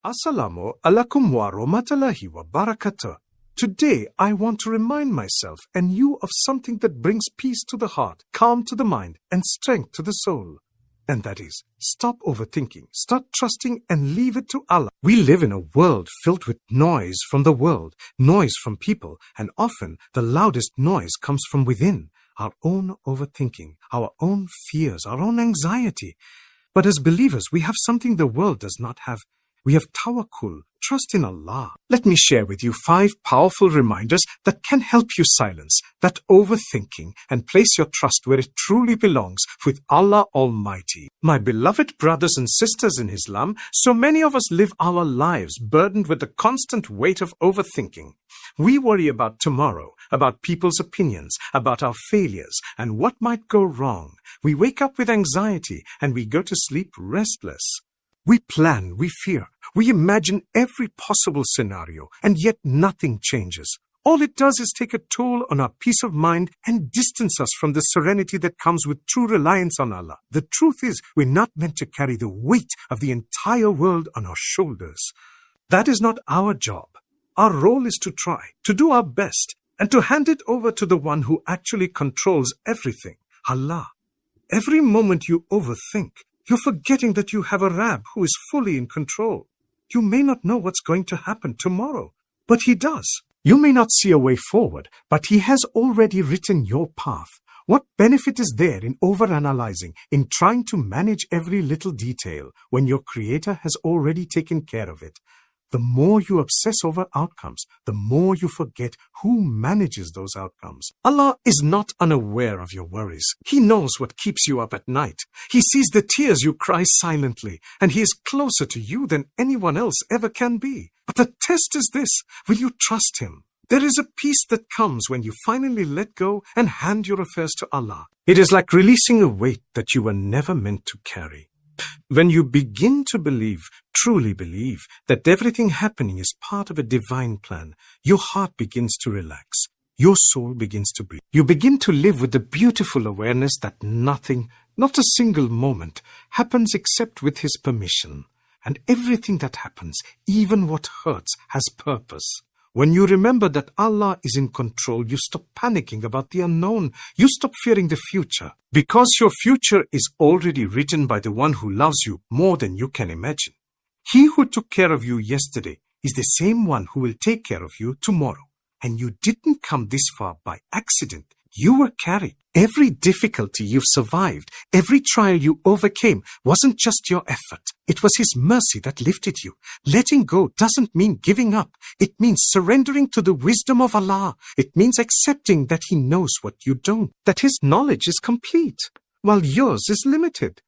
Assalamu alaikum wa rahmatullahi wa barakatuh. Today, I want to remind myself and you of something that brings peace to the heart, calm to the mind, and strength to the soul. And that is, stop overthinking, start trusting, and leave it to Allah. We live in a world filled with noise from the world, noise from people, and often the loudest noise comes from within, our own overthinking, our own fears, our own anxiety. But as believers, we have something the world does not have. We have Tawakkul, trust in Allah. Let me share with you 5 powerful reminders that can help you silence that overthinking and place your trust where it truly belongs, with Allah Almighty. My beloved brothers and sisters in Islam, so many of us live our lives burdened with the constant weight of overthinking. We worry about tomorrow, about people's opinions, about our failures, and what might go wrong. We wake up with anxiety and we go to sleep restless. We plan, we fear, we imagine every possible scenario, and yet nothing changes. All it does is take a toll on our peace of mind and distance us from the serenity that comes with true reliance on Allah. The truth is, we're not meant to carry the weight of the entire world on our shoulders. That is not our job. Our role is to try, to do our best, and to hand it over to the one who actually controls everything, Allah. Every moment you overthink, you're forgetting that you have a Rabb who is fully in control. You may not know what's going to happen tomorrow, but He does. You may not see a way forward, but He has already written your path. What benefit is there in overanalyzing, in trying to manage every little detail, when your Creator has already taken care of it? The more you obsess over outcomes, the more you forget who manages those outcomes. Allah is not unaware of your worries. He knows what keeps you up at night. He sees the tears you cry silently, and He is closer to you than anyone else ever can be. But the test is this: will you trust Him? There is a peace that comes when you finally let go and hand your affairs to Allah. It is like releasing a weight that you were never meant to carry. When you begin to believe, truly believe, that everything happening is part of a divine plan, your heart begins to relax. Your soul begins to breathe. You begin to live with the beautiful awareness that nothing, not a single moment, happens except with His permission. And everything that happens, even what hurts, has purpose. When you remember that Allah is in control, you stop panicking about the unknown. You stop fearing the future, because your future is already written by the one who loves you more than you can imagine. He who took care of you yesterday is the same one who will take care of you tomorrow. And you didn't come this far by accident. You were carried. Every difficulty you've survived, every trial you overcame, wasn't just your effort. It was His mercy that lifted you. Letting go doesn't mean giving up. It means surrendering to the wisdom of Allah. It means accepting that He knows what you don't, that His knowledge is complete, while yours is limited.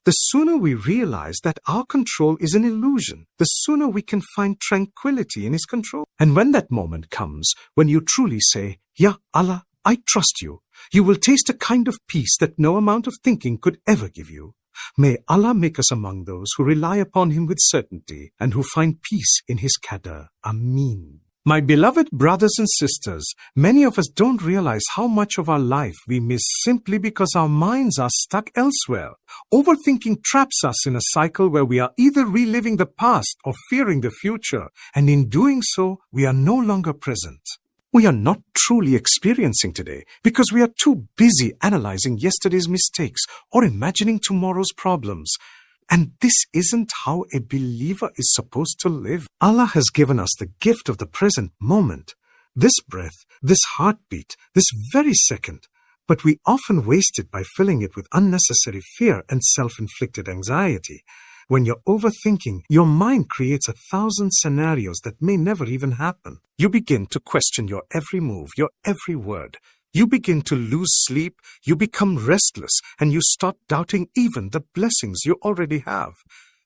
The sooner we realize that our control is an illusion, the sooner we can find tranquility in His control. And when that moment comes, when you truly say, "Ya Allah, I trust you," you will taste a kind of peace that no amount of thinking could ever give you. May Allah make us among those who rely upon Him with certainty and who find peace in His qadar. Ameen. My beloved brothers and sisters, many of us don't realize how much of our life we miss simply because our minds are stuck elsewhere. Overthinking traps us in a cycle where we are either reliving the past or fearing the future, and in doing so, we are no longer present. We are not truly experiencing today because we are too busy analyzing yesterday's mistakes or imagining tomorrow's problems. And this isn't how a believer is supposed to live. Allah has given us the gift of the present moment, this breath, this heartbeat, this very second. But we often waste it by filling it with unnecessary fear and self-inflicted anxiety. When you're overthinking, your mind creates 1,000 scenarios that may never even happen. You begin to question your every move, your every word. You begin to lose sleep, you become restless, and you start doubting even the blessings you already have.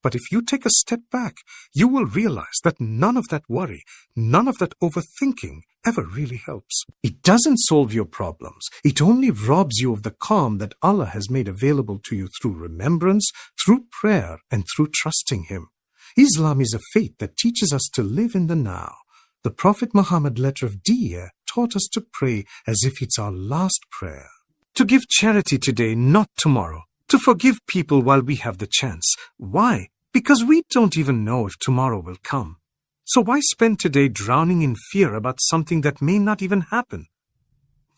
But if you take a step back, you will realize that none of that worry, none of that overthinking ever really helps. It doesn't solve your problems. It only robs you of the calm that Allah has made available to you through remembrance, through prayer, and through trusting Him. Islam is a faith that teaches us to live in the now. The Prophet Muhammad, letter of Dia, taught us to pray as if it's our last prayer. To give charity today, not tomorrow. To forgive people while we have the chance. Why? Because we don't even know if tomorrow will come. So why spend today drowning in fear about something that may not even happen?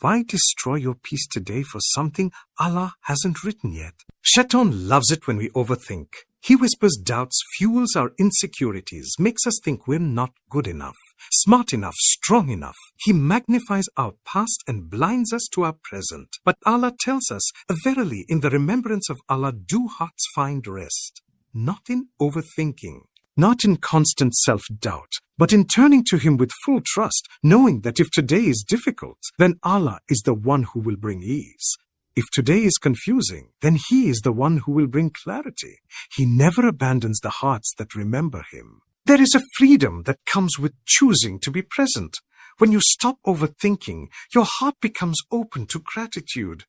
Why destroy your peace today for something Allah hasn't written yet? Shaitan loves it when we overthink. He whispers doubts, fuels our insecurities, makes us think we're not good enough, smart enough, strong enough. He magnifies our past and blinds us to our present. But Allah tells us, verily, in the remembrance of Allah do hearts find rest. Not in overthinking, not in constant self-doubt, but in turning to Him with full trust, knowing that if today is difficult, then Allah is the one who will bring ease. If today is confusing, then He is the one who will bring clarity. He never abandons the hearts that remember Him. There is a freedom that comes with choosing to be present. When you stop overthinking, your heart becomes open to gratitude.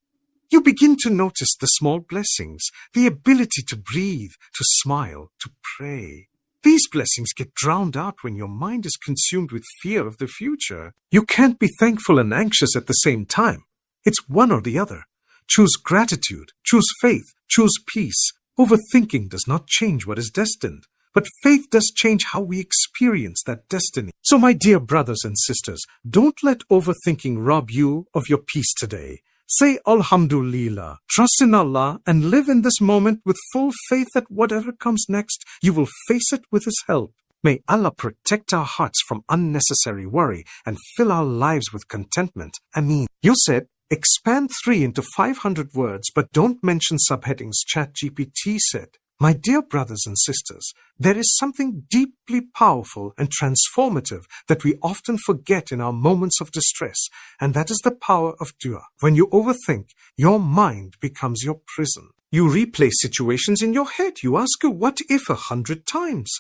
You begin to notice the small blessings, the ability to breathe, to smile, to pray. These blessings get drowned out when your mind is consumed with fear of the future. You can't be thankful and anxious at the same time. It's one or the other. Choose gratitude, choose faith, choose peace. Overthinking does not change what is destined, but faith does change how we experience that destiny. So my dear brothers and sisters, don't let overthinking rob you of your peace today. Say Alhamdulillah, trust in Allah, and live in this moment with full faith that whatever comes next, you will face it with His help. May Allah protect our hearts from unnecessary worry and fill our lives with contentment. Ameen. You said, expand 3 into 500 words, but don't mention subheadings, ChatGPT said. My dear brothers and sisters, there is something deeply powerful and transformative that we often forget in our moments of distress, and that is the power of dua. When you overthink, your mind becomes your prison. You replay situations in your head. You ask a what if 100 times,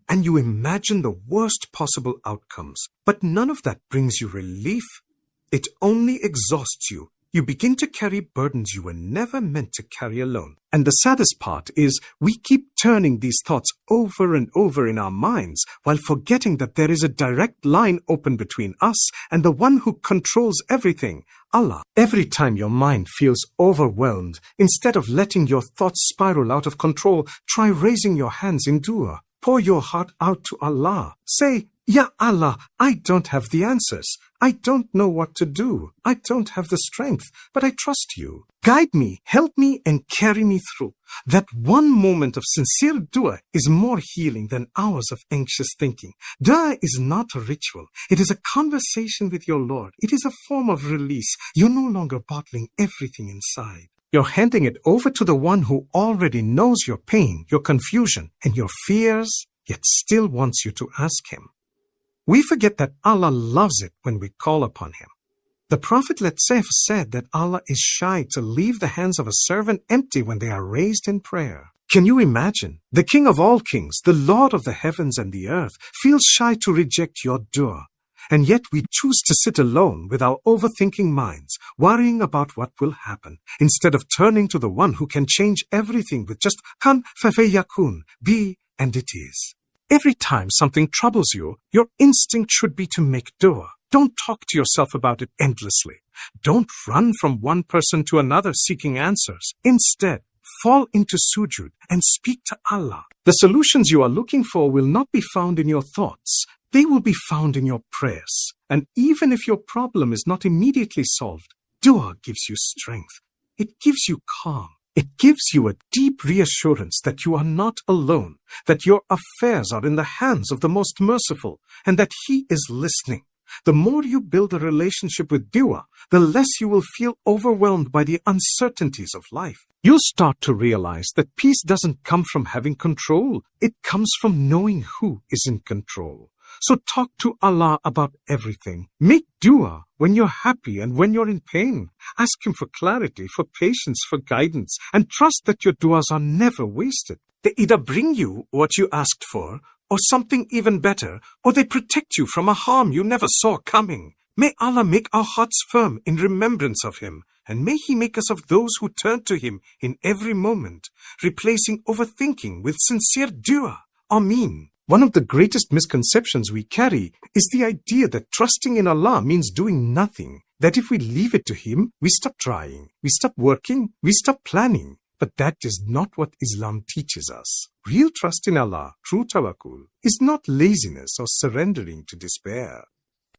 and you imagine the worst possible outcomes. But none of that brings you relief. It only exhausts you. You begin to carry burdens you were never meant to carry alone. And the saddest part is we keep turning these thoughts over and over in our minds while forgetting that there is a direct line open between us and the one who controls everything, Allah. Every time your mind feels overwhelmed, instead of letting your thoughts spiral out of control, try raising your hands in dua. Pour your heart out to Allah. Say, Ya Allah, I don't have the answers. I don't know what to do. I don't have the strength, but I trust you. Guide me, help me, and carry me through. That one moment of sincere dua is more healing than hours of anxious thinking. Dua is not a ritual. It is a conversation with your Lord. It is a form of release. You're no longer bottling everything inside. You're handing it over to the one who already knows your pain, your confusion, and your fears, yet still wants you to ask Him. We forget that Allah loves it when we call upon Him. The Prophet said that Allah is shy to leave the hands of a servant empty when they are raised in prayer. Can you imagine? The King of all kings, the Lord of the heavens and the earth, feels shy to reject your dua. And yet we choose to sit alone with our overthinking minds, worrying about what will happen, instead of turning to the one who can change everything with just kun fayakun, be, and it is. Every time something troubles you, your instinct should be to make dua. Don't talk to yourself about it endlessly. Don't run from one person to another seeking answers. Instead, fall into sujud and speak to Allah. The solutions you are looking for will not be found in your thoughts. They will be found in your prayers. And even if your problem is not immediately solved, dua gives you strength. It gives you calm. It gives you a deep reassurance that you are not alone, that your affairs are in the hands of the most merciful, and that He is listening. The more you build a relationship with dua, the less you will feel overwhelmed by the uncertainties of life. You'll start to realize that peace doesn't come from having control. It comes from knowing who is in control. So talk to Allah about everything. Make dua when you're happy and when you're in pain. Ask Him for clarity, for patience, for guidance, and trust that your duas are never wasted. They either bring you what you asked for, or something even better, or they protect you from a harm you never saw coming. May Allah make our hearts firm in remembrance of Him, and may He make us of those who turn to Him in every moment, replacing overthinking with sincere dua. Ameen. One of the greatest misconceptions we carry is the idea that trusting in Allah means doing nothing, that if we leave it to Him, we stop trying, we stop working, we stop planning. But that is not what Islam teaches us. Real trust in Allah, true tawakkul, is not laziness or surrendering to despair.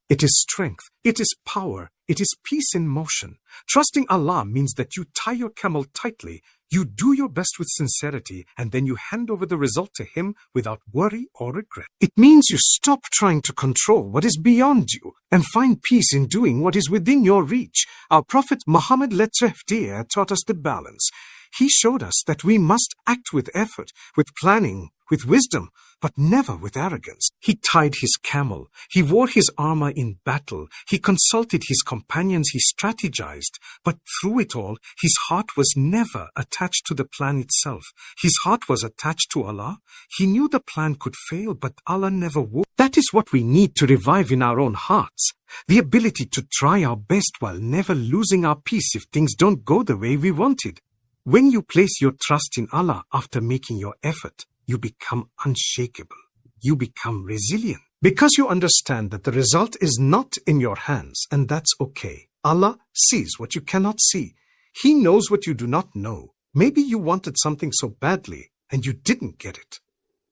It is strength, it is power, it is peace in motion. Trusting Allah means that you tie your camel tightly, you do your best with sincerity, and then you hand over the result to Him without worry or regret. It means you stop trying to control what is beyond you and find peace in doing what is within your reach. Our Prophet Muhammad taught us the balance. He showed us that we must act with effort, with planning, with wisdom, but never with arrogance. He tied his camel. He wore his armor in battle. He consulted his companions. He strategized. But through it all, his heart was never attached to the plan itself. His heart was attached to Allah. He knew the plan could fail, but Allah never would. That is what we need to revive in our own hearts. The ability to try our best while never losing our peace if things don't go the way we wanted. When you place your trust in Allah after making your effort, you become unshakable. You become resilient. Because you understand that the result is not in your hands, and that's okay. Allah sees what you cannot see. He knows what you do not know. Maybe you wanted something so badly, and you didn't get it.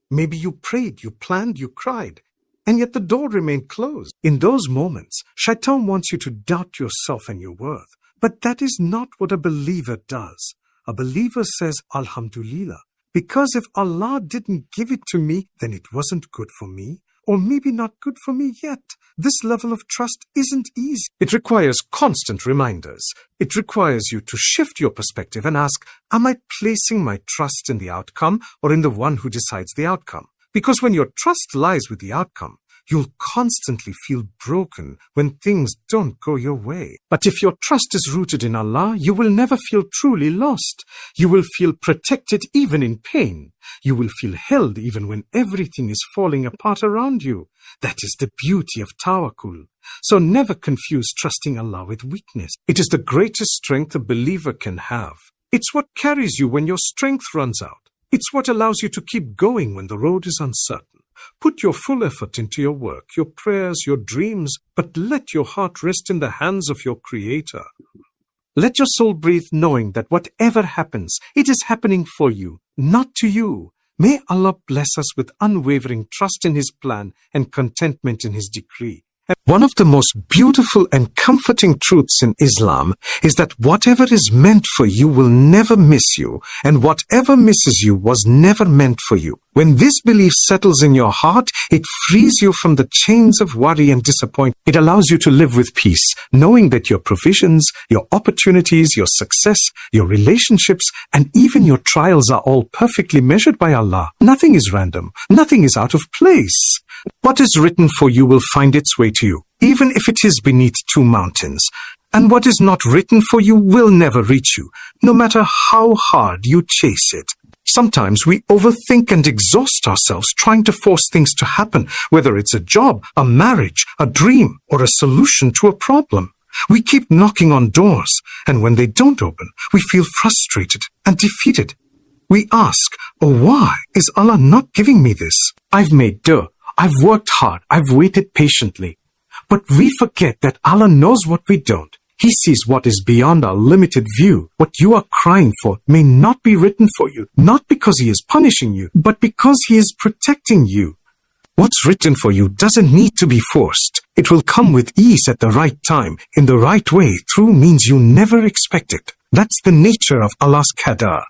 Maybe you prayed, you planned, you cried, and yet the door remained closed. In those moments, Shaitan wants you to doubt yourself and your worth. But that is not what a believer does. A believer says, Alhamdulillah, because if Allah didn't give it to me, then it wasn't good for me, or maybe not good for me yet. This level of trust isn't easy. It requires constant reminders. It requires you to shift your perspective and ask, am I placing my trust in the outcome or in the one who decides the outcome? Because when your trust lies with the outcome, you'll constantly feel broken when things don't go your way. But if your trust is rooted in Allah, you will never feel truly lost. You will feel protected even in pain. You will feel held even when everything is falling apart around you. That is the beauty of tawakkul. So never confuse trusting Allah with weakness. It is the greatest strength a believer can have. It's what carries you when your strength runs out. It's what allows you to keep going when the road is uncertain. Put your full effort into your work, your prayers, your dreams, but let your heart rest in the hands of your Creator. Let your soul breathe knowing that whatever happens, it is happening for you, not to you. May Allah bless us with unwavering trust in His plan and contentment in His decree. One of the most beautiful and comforting truths in Islam is that whatever is meant for you will never miss you, and whatever misses you was never meant for you. When this belief settles in your heart, it frees you from the chains of worry and disappointment. It allows you to live with peace, knowing that your provisions, your opportunities, your success, your relationships, and even your trials are all perfectly measured by Allah. Nothing is random. Nothing is out of place. What is written for you will find its way to you, even if it is beneath two mountains. And what is not written for you will never reach you, no matter how hard you chase it. Sometimes we overthink and exhaust ourselves trying to force things to happen, whether it's a job, a marriage, a dream, or a solution to a problem. We keep knocking on doors, and when they don't open, we feel frustrated and defeated. We ask, oh, why is Allah not giving me this? I've made do. I've worked hard. I've waited patiently. But we forget that Allah knows what we don't. He sees what is beyond our limited view. What you are crying for may not be written for you, not because He is punishing you, but because He is protecting you. What's written for you doesn't need to be forced. It will come with ease at the right time, in the right way, through means you never expected. That's the nature of Allah's qadar.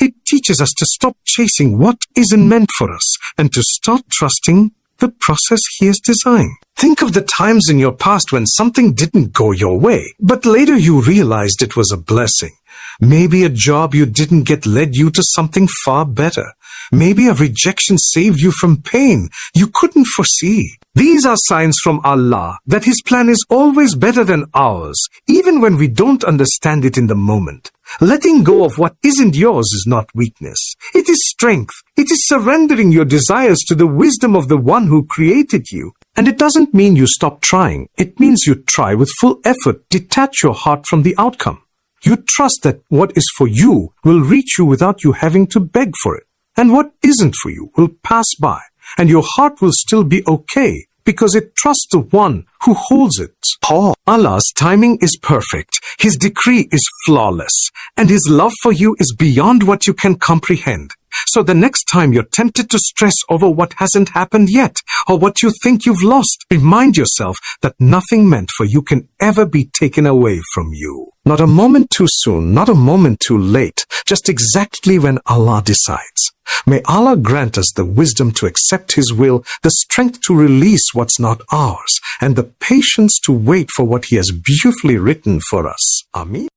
It teaches us to stop chasing what isn't meant for us and to start trusting the process He has designed. Think of the times in your past when something didn't go your way, but later you realized it was a blessing. Maybe a job you didn't get led you to something far better. Maybe a rejection saved you from pain you couldn't foresee. These are signs from Allah that His plan is always better than ours, even when we don't understand it in the moment. Letting go of what isn't yours is not weakness. It is strength. It is surrendering your desires to the wisdom of the one who created you. And it doesn't mean you stop trying. It means you try with full effort. Detach your heart from the outcome. You trust that what is for you will reach you without you having to beg for it. And what isn't for you will pass by. And your heart will still be okay, because it trusts the one who holds it. Allah's timing is perfect. His decree is flawless. And His love for you is beyond what you can comprehend. So the next time you're tempted to stress over what hasn't happened yet, or what you think you've lost, remind yourself that nothing meant for you can ever be taken away from you. Not a moment too soon, not a moment too late, just exactly when Allah decides. May Allah grant us the wisdom to accept His will, the strength to release what's not ours, and the patience to wait for what He has beautifully written for us. Ameen.